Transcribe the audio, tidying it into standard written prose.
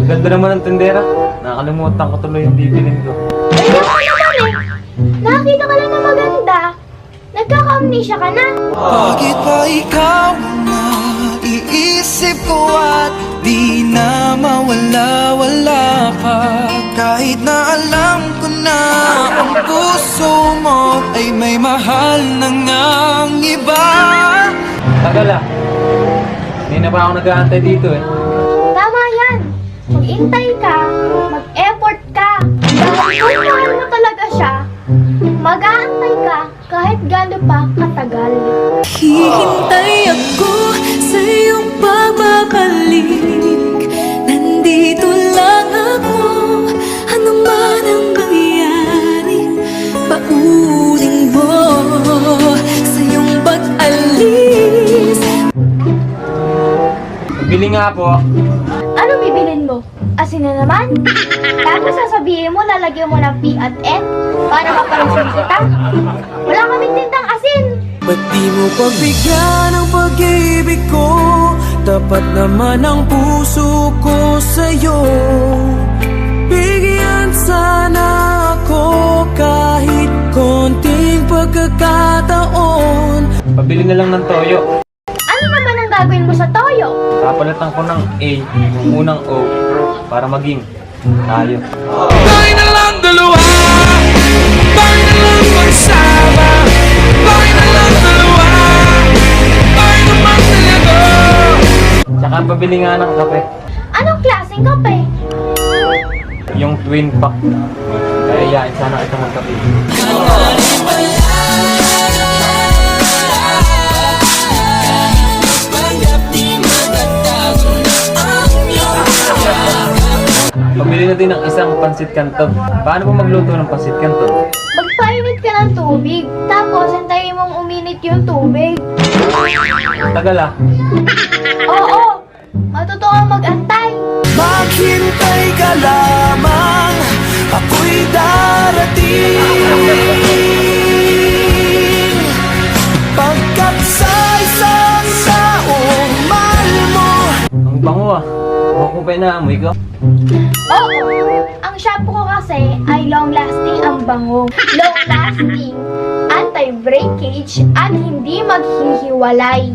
Ganda naman ng tindera. Nakakalimutan ko tuloy yung bibilin ko. Ayun ka naman eh. Nakakita ka lang na maganda. Nagkaka-amnesia ka na. Bakit ba ikaw na iisip ko at di na mawala-wala ka? Kahit na alam ko na ang puso mo ay may mahal na ngang iba. Tagal ah. Hindi na pa ako nag-aantay dito eh. Tama yan. Mag-intay ka, mag-effort ka. Dahil kung mahal mo talaga siya, mag-aantay ka kahit gaano pa katagal. Hihintay ako sa iyong pagbabalik. Nandito lang ako, ano man ang mangyari. Pauling mo sa iyong pag-alis. Bili nga po. Ano bibilin mo? Asin na naman? Tapos sasabihin mo, lalagyan mo ng P at N para mapalusin kita? Wala kaming tindang asin! Ba't di mo pagbigyan ang pag-ibig ko? Tapat naman ang puso ko sa'yo. Bigyan sana ako kahit konting pagkakataon. Pabili na lang ng toyo. Ano naman ang gagawin mo sa toyo? Papalitan ko ng A, yung unang O, para maging tayo. Tayo na lang dalawa, tayo na lang magsama. Tayo na lang dalawa, tayo naman talaga. Tsaka pabili nga ng kape. Anong klaseng kape? Yung twin pack. Kaya yain sana kita magkape. Pabili na din ng isang pansit canton. Paano mo magluto ng pansit canton? Magpainit ka ng tubig, tapos hintayin mong uminit yung tubig. Tagal ah. Oo, matuto kang mag-antay. Maghintay ka lamang, ako'y darating. Pagkat sa isang taong mahal mo. Ang bango ah. Makupay na amoy ko. Oo, ang shampoo ko kasi ay long-lasting ang bango. Long-lasting, anti-breakage, at hindi maghihiwalay.